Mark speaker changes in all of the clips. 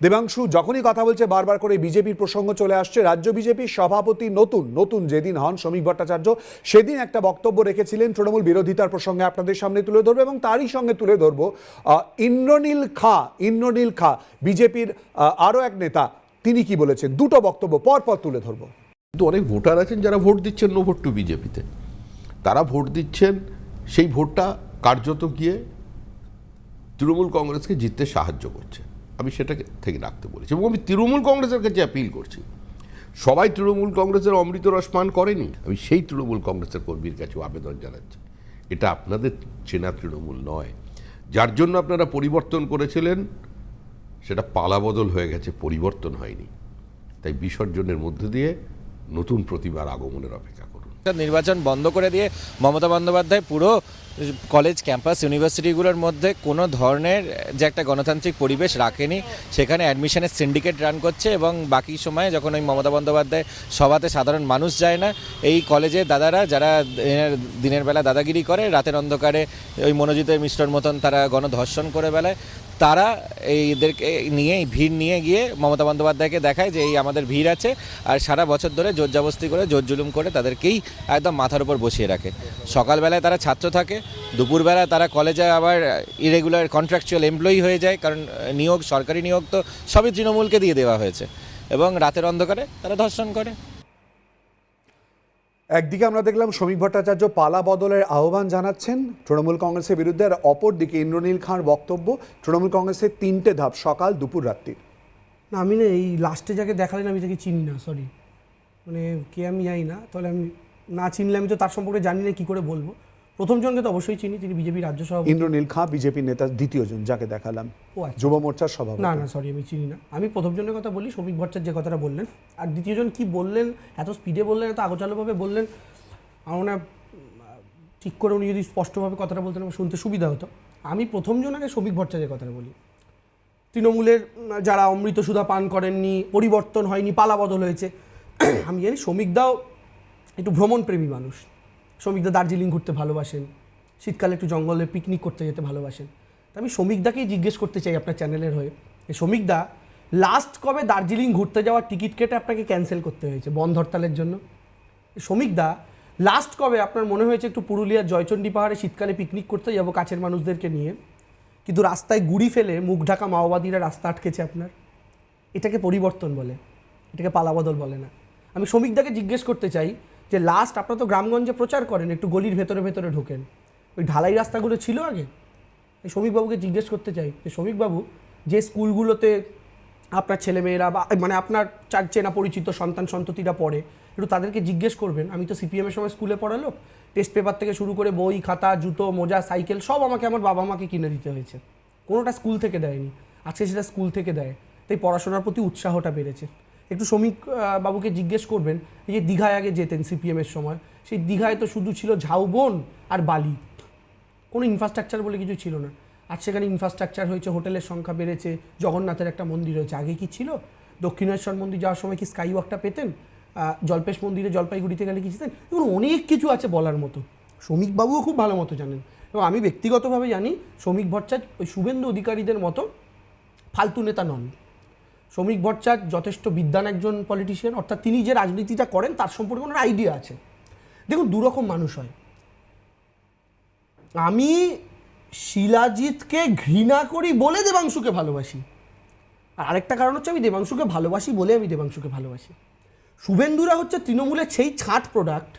Speaker 1: দেবাংশু যখনই কথা বলছে বারবার করে বিজেপির প্রসঙ্গ চলে আসছে। রাজ্য বিজেপির সভাপতি নতুন যেদিন হন শ্রমিক ভট্টাচার্য, সেদিন একটা বক্তব্য রেখেছিলেন তৃণমূল বিরোধিতার প্রসঙ্গে আপনাদের সামনে তুলে ধরবো, এবং তারই সঙ্গে তুলে ধরবো ইন্দ্রনীল খা বিজেপির আরো এক নেতা, তিনি কি বলেছেন, দুটো বক্তব্য পরপর তুলে ধরবো।
Speaker 2: কিন্তু অনেক ভোটার আছেন যারা ভোট দিচ্ছেন নো ভোট টু বিজেপিতে, তারা ভোট দিচ্ছেন সেই ভোটটা কার্যত গিয়ে তৃণমূল কংগ্রেসকে জিততে সাহায্য করছে। আমি সেটাকে থেকে রাখতে বলেছি এবং আমি তৃণমূল কংগ্রেসের কাছে অ্যাপিল করছি। সবাই তৃণমূল কংগ্রেসের অমৃত রস পান করেনি। আমি সেই তৃণমূল কংগ্রেসের কর্মীর কাছেও আবেদন জানাচ্ছি, এটা আপনাদের চেনা তৃণমূল নয়। যার জন্য আপনারা পরিবর্তন করেছিলেন সেটা পালাবদল হয়ে গেছে, পরিবর্তন হয়নি। তাই বিসর্জনের মধ্যে দিয়ে নতুন প্রতিভার আগমনের অপেক্ষা করুন।
Speaker 3: নির্বাচন বন্ধ করে দিয়ে মমতা বন্দ্যোপাধ্যায় পুরো কলেজ ক্যাম্পাস ইউনিভার্সিটিগুলোর মধ্যে কোনো ধরনের যে একটা গণতান্ত্রিক পরিবেশ রাখেনি, সেখানে অ্যাডমিশনের সিন্ডিকেট রান করছে এবং বাকি সময়ে যখন ওই মমতা বন্দ্যোপাধ্যায় সভাতে সাধারণ মানুষ যায় না, এই কলেজের দাদারা যারা দিনের বেলা দাদাগিরি করে, রাতের অন্ধকারে ওই মনোজিতের মিশ্রর মতন তারা গণধর্ষণ করে বেলায়, তারা এইদেরকে নিয়ে ভিড় নিয়ে গিয়ে মমতা বন্দ্যোপাধ্যায়কে দেখায় যে এই আমাদের ভিড় আছে, আর সারা বছর ধরে জোর জবস্তি করে জোর জুলুম করে তাদেরকেই একদম মাথার উপর বসিয়ে রাখে। সকালবেলায় তারা ছাত্র থাকে, দুপুরবেলা তারা কলেজে আবার ইরেগুলার কন্ট্রাকচুয়াল এমপ্লয়ি হয়ে যায়, কারণ নিয়োগ, সরকারি নিয়োগ তো সবই তৃণমূলকে দিয়ে দেওয়া হয়েছে, এবং রাতের অন্ধকারে তারা ধর্ষণ করে।
Speaker 1: একদিকে আমরা দেখলাম শ্রমিক ভট্টাচার্য পালা বদলের আহ্বান জানাচ্ছেন তৃণমূল কংগ্রেসের বিরুদ্ধে, আর অপরদিকে ইন্দ্রনীল খাঁর বক্তব্য তৃণমূল কংগ্রেসের 3টে ধাপ, সকাল দুপুর রাত্রি।
Speaker 4: না, আমি না এই লাস্টে যাকে দেখালেন আমি তাকে চিনি না, সরি, মানে কে আমি জানি না, তাহলে আমি না চিনলে আমি তো তার সম্পর্কে জানি না কী করে বলবো। প্রথম জনকে তো অবশ্যই চিনি, তিনি বিজেপি রাজ্য সভাপতি।
Speaker 1: ইন্দ্রনীল খাঁ বিজেপির নেতা, দ্বিতীয় জন যাকে দেখালাম যুব মোর্চার সভাপতি।
Speaker 4: না সরি, আমি চিনি না। আমি প্রথম জনের কথা বলি, শ্রমিক ভট্টাচার্য যে কথাটা বললেন, আর দ্বিতীয় জন কী বললেন, এত স্পিডে বললেন, এত আগোচালোভাবে বললেন, আমার মনে হয় ঠিক করে উনি যদি স্পষ্টভাবে কথাটা বলতেন আমার শুনতে সুবিধা হতো। আমি প্রথম জন আগে শ্রমিক ভট্টাচার্যের কথাটা বলি। তৃণমূলের যারা অমৃত সুধা পান করেননি, পরিবর্তন হয়নি, পালা বদল হয়েছে, আমি জানি শ্রমিকদাও একটু ভ্রমণপ্রেমী মানুষ। শ্রমিকদা দার্জিলিং ঘুরতে ভালোবাসেন, শীতকালে একটু জঙ্গলে পিকনিক করতে যেতে ভালোবাসেন। তা আমি শ্রমিকদাকেই জিজ্ঞেস করতে চাই আপনার চ্যানেলের হয়ে, শ্রমিকদা লাস্ট কবে দার্জিলিং ঘুরতে যাওয়ার টিকিট কেটে আপনাকে ক্যান্সেল করতে হয়েছে বন্ধ হরতালের জন্য? শ্রমিকদা লাস্ট কবে আপনার মনে হয়েছে একটু পুরুলিয়ার জয়চণ্ডী পাহাড়ে শীতকালে পিকনিক করতে যাবো কাছের মানুষদেরকে নিয়ে, কিন্তু রাস্তায় গুড়ি ফেলে মুখ ঢাকা মাওবাদীরা রাস্তা আটকেছে আপনার? এটাকে পরিবর্তন বলে, এটাকে পালাবদল বলে না। আমি শ্রমিকদাকে জিজ্ঞেস করতে চাই যে লাস্ট আপনারা তো গ্রামগঞ্জে প্রচার করেন, একটু গলির ভেতরে ভেতরে ঢোকেন, ওই ঢালাই রাস্তাগুলো ছিল আগে? এই শ্রমিকবাবুকে জিজ্ঞেস করতে চাই যে শ্রমিকবাবু, যে স্কুলগুলোতে আপনার ছেলেমেয়েরা বা মানে আপনার চেনা পরিচিত সন্তান সন্ততিরা পড়ে, একটু তাদেরকে জিজ্ঞেস করবেন। আমি তো সিপিএমের সময় স্কুলে পড়ালো, টেস্ট পেপার থেকে শুরু করে বই, খাতা, জুতো, মোজা, সাইকেল সব আমাকে আমার বাবা মাকে কিনে দিতে হয়েছে, কোনোটা স্কুল থেকে দেয়নি। আজকে সেটা স্কুল থেকে দেয়, তাই পড়াশোনার প্রতি উৎসাহটা বেড়েছে। একটু শ্রমিক বাবুকে জিজ্ঞেস করবেন, এই যে দীঘায় আগে যেতেন সিপিএমের সময়, সেই দীঘায় তো শুধু ছিল ঝাউবন আর বালি, কোনো ইনফ্রাস্ট্রাকচার বলে কিছু ছিল না। আজ সেখানে ইনফ্রাস্ট্রাকচার হয়েছে, হোটেলের সংখ্যা বেড়েছে, জগন্নাথের একটা মন্দির হয়েছে। আগে কি ছিল? দক্ষিণেশ্বর মন্দির যাওয়ার সময় কি স্কাই ওয়াকটা পেতেন? জল্পেশ মন্দিরে জলপাইগুড়িতে গেলে কি যেতেন? এগুলো অনেক কিছু আছে বলার মতো, শ্রমিকবাবুও খুব ভালো মতো জানেন। এবং আমি ব্যক্তিগতভাবে জানি শ্রমিক ভট্টাচার্য ওই শুভেন্দু অধিকারীদের মতো ফালতু নেতা নন। শ্রমিক ভট্টাচার্য যথেষ্ট বিদ্বান একজন পলিটিশিয়ান, অর্থাৎ তিনি যে রাজনীতিটা করেন তার সম্পর্কে ওনার আইডিয়া আছে। দেখুন, দুরকম মানুষ হয়। আমি শিলাজিৎকে ঘৃণা করি বলে দেবাংশুকে ভালোবাসি, আর আরেকটা কারণ হচ্ছে আমি দেবাংশুকে ভালোবাসি বলে আমি দেবাংশুকে ভালোবাসি। শুভেন্দুরা হচ্ছে তৃণমূলের সেই ছাঁট প্রোডাক্ট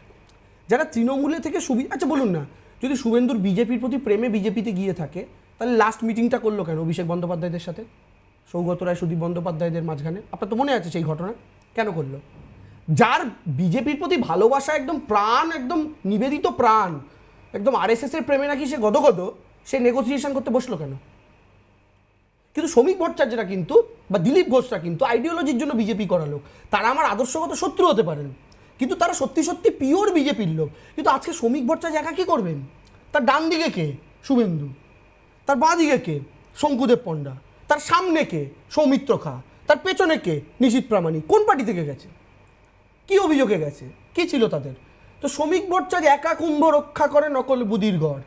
Speaker 4: যারা তৃণমূলে থেকে আচ্ছা বলুন না, যদি শুভেন্দুর বিজেপির প্রতি প্রেমে বিজেপিতে গিয়ে থাকে, তাহলে লাস্ট মিটিংটা করলো কেন অভিষেক বন্দ্যোপাধ্যায়দের সাথে, সৌগত রায়, সুদীপ বন্দ্যোপাধ্যায়দের মাঝখানে? আপনার তো মনে আছে সেই ঘটনা? কেন করলো? যার বিজেপির প্রতি ভালোবাসা একদম প্রাণ, একদম নিবেদিত প্রাণ, একদম আরএসএসের প্রেমে নাকি সে গদগদ, সে নেগোসিয়েশন করতে বসলো কেন? কিন্তু শ্রমিক ভট্টাচার্যরা কিন্তু, বা দিলীপ ঘোষরা কিন্তু আইডিওলজির জন্য বিজেপি করা লোক। তারা আমার আদর্শগত শত্রু হতে পারেন, কিন্তু তারা সত্যি সত্যি পিওর বিজেপির লোক। কিন্তু আজকে শ্রমিক ভট্টাচার্য একা কী করবেন? তার ডান দিকে কে? শুভেন্দু। তার বাঁ দিকে কে? শঙ্কুদেব পণ্ডা। তার সামনে কে? সৌমিত্র খা। তার পেছনে কে? নিশীথ প্রামাণিক। কোন পার্টি থেকে গেছে? কি অভিযোগে গেছে? কি ছিল তাদের? তো শ্রমিক ভট্টাচার্য একা কুম্ভ রক্ষা করে নকল বুদির গড়।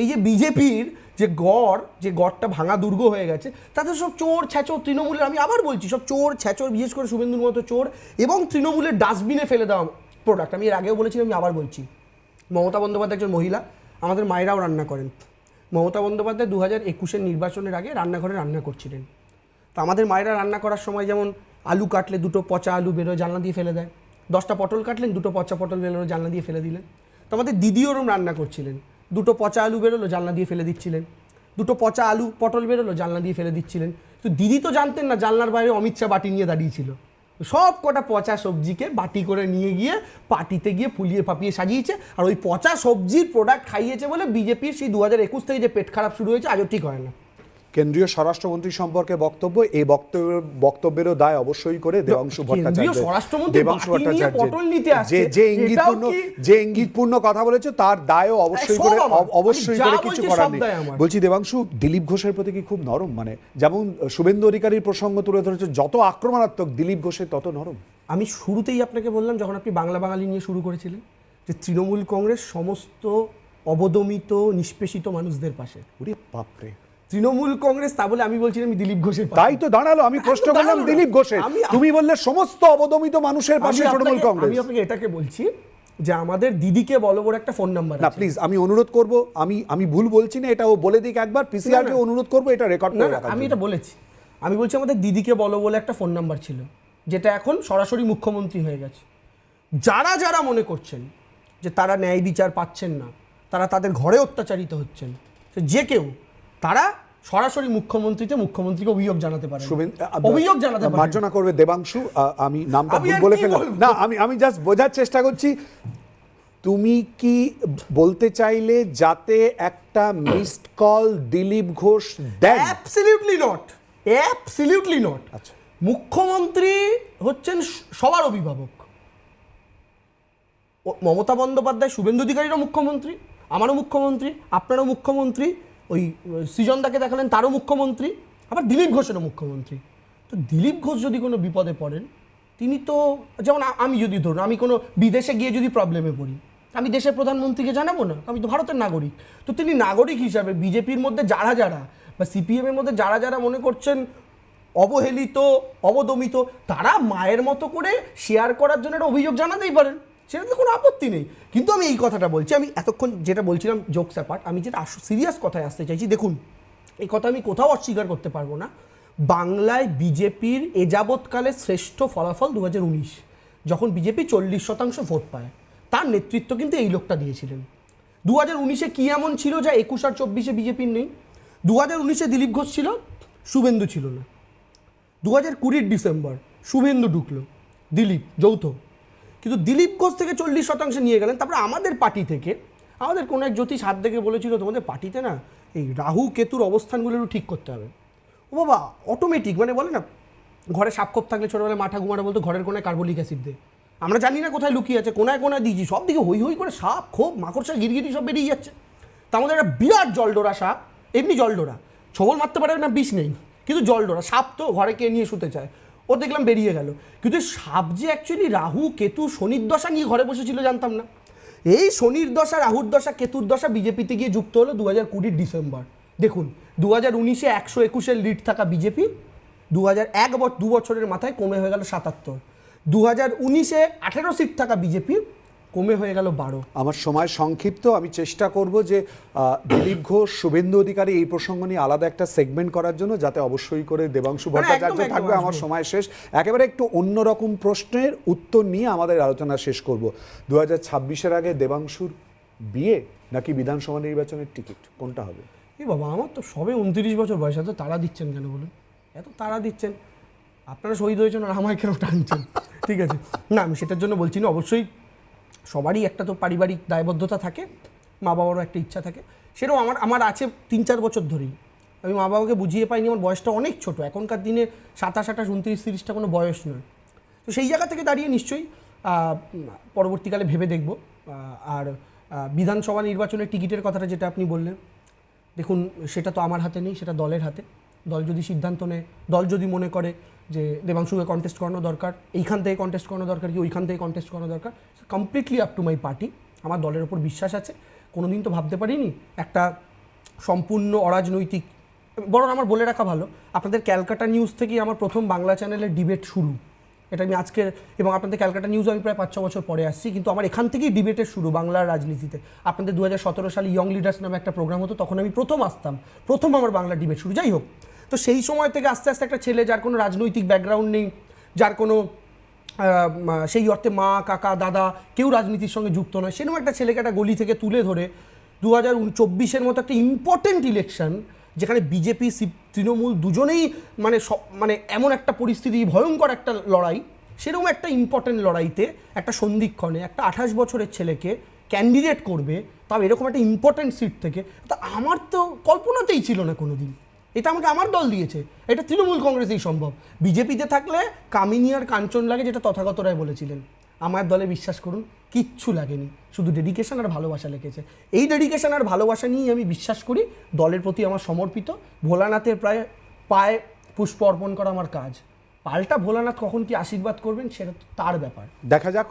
Speaker 4: এই যে বিজেপির যে গড়টা ভাঙা দুর্গ হয়ে গেছে, তাতে সব চোর ছ্যাচোর তৃণমূলের, আমি আবার বলছি, সব চোর ছ্যাচোর, বিশেষ করে শুভেন্দুর মতো চোর এবং তৃণমূলের ডাস্টবিনে ফেলে দেওয়া প্রোডাক্ট। আমি এর আগেও বলেছিলাম, আমি আবার বলছি, মমতা বন্দ্যোপাধ্যায় একজন মহিলা, আমাদের মায়েরাও রান্না করেন। মমতা বন্দ্যোপাধ্যায় 2021-এর নির্বাচনের আগে রান্নাঘরে রান্না করছিলেন। তো আমাদের মায়েরা রান্না করার সময় যেমন আলু কাটলে 2টো পচা আলু বেরোয়, জানলা দিয়ে ফেলে দেয়, 10টা পটল কাটলেন 2টো পচা পটল বেরোলো, জানলা দিয়ে ফেলে দিলেন। তো আমাদের দিদিও ওরম রান্না করছিলেন, 2টো পচা আলু বেরোলো, জানলা দিয়ে ফেলে দিচ্ছিলেন, 2টো পচা আলু পটল বেরোলো, জানলা দিয়ে ফেলে দিচ্ছিলেন। তো দিদি তো জানতেন না জানলার বাইরে অমিত শাহ বাটি নিয়ে দাঁড়িয়েছিল, সব কটা পচা সবজিকে বাটি করে নিয়ে গিয়ে পার্টিতে গিয়ে ফুলিয়ে ফাঁপিয়ে সাজিয়েছে, আর ওই পচা সবজির প্রোডাক্ট খাইয়েছে বলে বিজেপির সেই 2021 থেকে যে পেট খারাপ শুরু হয়েছে আজও ঠিক হয় না।
Speaker 1: কেন্দ্রীয় স্বরাষ্ট্রমন্ত্রী সম্পর্কে বক্তব্য, এই বক্তব্যেরও দায় অবশ্যই করে দেবাংশু যে ইঙ্গিতপূর্ণ কথা বলেছে তার দায়ও অবশ্যই করে কিছু করার নেই। বলছি দেবাংশু, দিলীপ ঘোষের প্রতি কি খুব নরম? মানে যেমন শুভেন্দু অধিকারীর প্রসঙ্গ তুলে ধরেছে, যত আক্রমণাত্মক দিলীপ ঘোষের তত নরম।
Speaker 4: আমি শুরুতেই আপনাকে বললাম, যখন আপনি বাংলা বাঙালি নিয়ে শুরু করেছিলেন, যে তৃণমূল কংগ্রেস সমস্ত অবদমিত নিষ্পেষিত মানুষদের পাশে।
Speaker 1: ওরে বাপরে,
Speaker 4: তৃণমূল কংগ্রেস, তা বলে আমি বলছিলাম আমি দিলীপ ঘোষের পাশে।
Speaker 1: তাই তো দাঁড়ালো, আমি প্রশ্ন করলাম দিলীপ ঘোষের, তুমি বললে সমস্ত অবদমিত মানুষের পাশে তৃণমূল কংগ্রেস।
Speaker 4: আমি আপনাকে এটাকে বলছি যে আমাদের দিদিকে বলো বড় একটা ফোন নাম্বার
Speaker 1: না, প্লিজ আমি অনুরোধ করব, আমি ভুল বলছি না, এটা ও বলে দিক একবার, পিসিআর কে অনুরোধ করব এটা রেকর্ড করে রাখার।
Speaker 4: আমি এটা বলেছি, আমি বলছি আমাদের দিদিকে বলো বলে একটা ফোন নাম্বার ছিল, যেটা এখন সরাসরি মুখ্যমন্ত্রী হয়ে গেছে। যারা যারা মনে করছেন যে তারা ন্যায় বিচার পাচ্ছেন না, তারা তাদের ঘরে অত্যাচারিত হচ্ছেন, যে কেউ তারা সরাসরি মুখ্যমন্ত্রীকে অভিযোগ জানাতে পারে, অভিযোগ জানাতে পারে।
Speaker 1: মার্জনা করবে দেবাংশু, আমি নামটা ভুল বলে ফেললাম না, আমি জাস্ট বোঝার চেষ্টা করছি। তুমি কি বলতে চাইলে যাতে একটা মিসড কল দিলীপ ঘোষ দেন?
Speaker 4: Absolutely not, absolutely not.
Speaker 1: আচ্ছা,
Speaker 4: মুখ্যমন্ত্রী হচ্ছেন সবার অভিভাবক। মমতা বন্দ্যোপাধ্যায়, শুভেন্দু অধিকারীরও মুখ্যমন্ত্রী, আমারও মুখ্যমন্ত্রী, আপনারও মুখ্যমন্ত্রী, ওই সৃজনদাকে দেখালেন তারও মুখ্যমন্ত্রী, আবার দিলীপ ঘোষেরও মুখ্যমন্ত্রী। তো দিলীপ ঘোষ যদি কোনো বিপদে পড়েন, তিনি তো, যেমন আমি যদি ধরুন আমি কোনো বিদেশে গিয়ে যদি প্রবলেমে পড়ি, আমি দেশের প্রধানমন্ত্রীকে জানাবো না? আমি তো ভারতের নাগরিক। তো তিনি নাগরিক হিসাবে বিজেপির মধ্যে যারা যারা বা সিপিএমের মধ্যে যারা যারা মনে করছেন অবহেলিত, অবদমিত, তারা মায়ের মতো করে শেয়ার করার জন্য একটা অভিযোগ জানাতেই পারেন, সেটাতে কোনো আপত্তি নেই। কিন্তু আমি এই কথাটা বলছি, আমি এতক্ষণ যেটা বলছিলাম জোকস অ্যাপার্ট, আমি যেটা সিরিয়াস কথায় আসতে চাইছি, দেখুন এই কথা আমি কোথাও অস্বীকার করতে পারবো না, বাংলায় বিজেপির এযাবৎকালে শ্রেষ্ঠ ফলাফল 2019, যখন বিজেপি 40% ভোট পায়, তার নেতৃত্ব কিন্তু এই লোকটা দিয়েছিলেন। 2019-এ কী এমন ছিল যা 21 আর 24-এ বিজেপির নেই? 2019-এ দিলীপ ঘোষ ছিল, শুভেন্দু ছিল না। 2020 ডিসেম্বর শুভেন্দু ঢুকলো, দিলীপ যৌথ, কিন্তু দিলীপ ঘোষ থেকে 40% নিয়ে গেলেন। তারপরে আমাদের পার্টি থেকে আমাদের কোনো এক জ্যোতিষ হাত দেখে বলেছিল, তোমাদের পার্টিতে না এই রাহু কেতুর অবস্থানগুলো একটু ঠিক করতে হবে। ও বাবা, অটোমেটিক, মানে বলে না ঘরে সাপখোপ থাকলে ছোটোবেলায় মাঠা ঘুমারা বলতো ঘরের কোনায় কার্বলিক অ্যাসিড দে, আমরা জানি না কোথায় লুকিয়ে আছে, কোনায় কোনায় দিয়েছি, সব দিকে হই হই করে সাপ খোপ মাকড়সা গিরগিরি সব বেরিয়ে যাচ্ছে। তা আমাদের একটা বিরাট জলডোরা সাপ, এমনি জলডোরা, ছোবল মারতে পারে না, বিষ নেই, কিন্তু জলডোরা সাপ তো ঘরে কে নিয়ে শুতে চায়, ও দেখলাম বেরিয়ে গেল। কিন্তু সাপ যে অ্যাকচুয়ালি রাহু কেতু শনির দশা নিয়ে ঘরে বসেছিল জানতাম না। এই শনির দশা, রাহুর দশা, কেতুর দশা বিজেপিতে গিয়ে যুক্ত হলো 2020 ডিসেম্বর। দেখুন 2019-এ 121-এর লিড থাকা বিজেপি 2 বছরের মাথায় কমে হয়ে গেল 77। 2019-এ 18 সিট থাকা বিজেপি কমে হয়ে গেল 12।
Speaker 1: আমার সময় সংক্ষিপ্ত, আমি চেষ্টা করব যে দিলীপ ঘোষ, শুভেন্দু অধিকারী এই প্রসঙ্গ নিয়ে আলাদা একটা সেগমেন্ট করার জন্য, যাতে অবশ্যই করে দেবাংশু ভট্টাচার্য থাকবে। আমার সময় শেষ, একেবারে একটু অন্যরকম প্রশ্নের উত্তর নিয়ে আমাদের আলোচনা শেষ করব। 2026-এর আগে দেবাংশুর বিয়ে নাকি বিধানসভা নির্বাচনের টিকিট, কোনটা হবে?
Speaker 4: এ বাবা, আমার তো সবে 29 বছর বয়স, এত তাড়া দিচ্ছেন কেন বলুন? এত তাড়া দিচ্ছেন, আপনারা শহীদ হয়েছেন আর আমায় কেন টানছেন? ঠিক আছে, না আমি সেটার জন্য বলছি না, অবশ্যই সবারই একটা তো পারিবারিক দায়বদ্ধতা থাকে, মা বাবারও একটা ইচ্ছা থাকে, সেটাও আমার আছে 3-4 বছর ধরেই। আমি মা বাবাকে বুঝিয়ে পাইনি, আমার বয়সটা অনেক ছোট, এখনকার দিনে 27, 28, 29, 30টা কোনো বয়স নয়। তো সেই জায়গা থেকে দাঁড়িয়ে নিশ্চয়ই পরবর্তীকালে ভেবে দেখব। আর বিধানসভা নির্বাচনের টিকিটের কথাটা যেটা আপনি বললেন, দেখুন সেটা তো আমার হাতে নেই, সেটা দলের হাতে। দল যদি সিদ্ধান্ত নেয়, দল যদি মনে করে যে দেবাংশুকে কন্টেস্ট করানো দরকার, এইখান থেকে কন্টেস্ট করানো দরকার কি ওইখান থেকে কন্টেস্ট করানো দরকার, completely up to my party. আমার দলের ওপর বিশ্বাস আছে, কোনোদিন তো ভাবতে পারিনি একটা সম্পূর্ণ অরাজনৈতিক, বরং আমার বলে রাখা ভালো, আপনাদের ক্যালকাটা নিউজ থেকেই আমার প্রথম বাংলা চ্যানেলের ডিবেট শুরু। এটা আমি আজকে, এবং আপনাদের ক্যালকাটা নিউজ আমি প্রায় 5-6 বছর পরে আসছি, কিন্তু আমার এখান থেকেই ডিবেটের শুরু বাংলার রাজনীতিতে। আপনাদের 2017 সালে ইয়ং লিডার্স নামে একটা প্রোগ্রাম হতো, তখন আমি প্রথম আসতাম, প্রথম আমার বাংলা ডিবেট শুরু। যাই হোক, তো সেই সময় থেকে আস্তে আস্তে একটা ছেলে যার কোনো রাজনৈতিক ব্যাকগ্রাউন্ড নেই, যার কোনো সেই অর্থে মা কাকা দাদা কেউ রাজনীতির সঙ্গে যুক্ত নয়, সেরকম একটা ছেলেকে একটা গলি থেকে তুলে ধরে 2024-এর মতো একটা ইম্পর্টেন্ট ইলেকশন, যেখানে বিজেপি তৃণমূল দুজনেই মানে এমন একটা পরিস্থিতি, ভয়ঙ্কর একটা লড়াই, সেরকম একটা ইম্পর্টেন্ট লড়াইতে একটা সন্ধিক্ষণে একটা 28 বছরের ছেলেকে ক্যান্ডিডেট করবে, তাও এরকম একটা ইম্পর্টেন্ট সিট থেকে, তা আমার তো কল্পনাতেই ছিল না কোনো দিন। এটা আমাকে আমার দল দিয়েছে, এটা তৃণমূল কংগ্রেসেই সম্ভব। বিজেপিতে থাকলে কামিনী আর কাঞ্চন লাগে, যেটা তথাগত রায় বলেছিলেন। আমার দলে বিশ্বাস করুন কিচ্ছু লাগেনি, শুধু ডেডিকেশন আর ভালোবাসা লেগেছে। এই ডেডিকেশন আর ভালোবাসা নিয়েই আমি বিশ্বাস করি, দলের প্রতি আমার সমর্পিত। ভোলানাথের প্রায় পায়ে পুষ্প অর্পণ করা আমার কাজ। পাল্টা ভোলানাথ কখন কি আশীর্বাদ করবেন সেটা তো তার ব্যাপার।
Speaker 1: দেখা যাক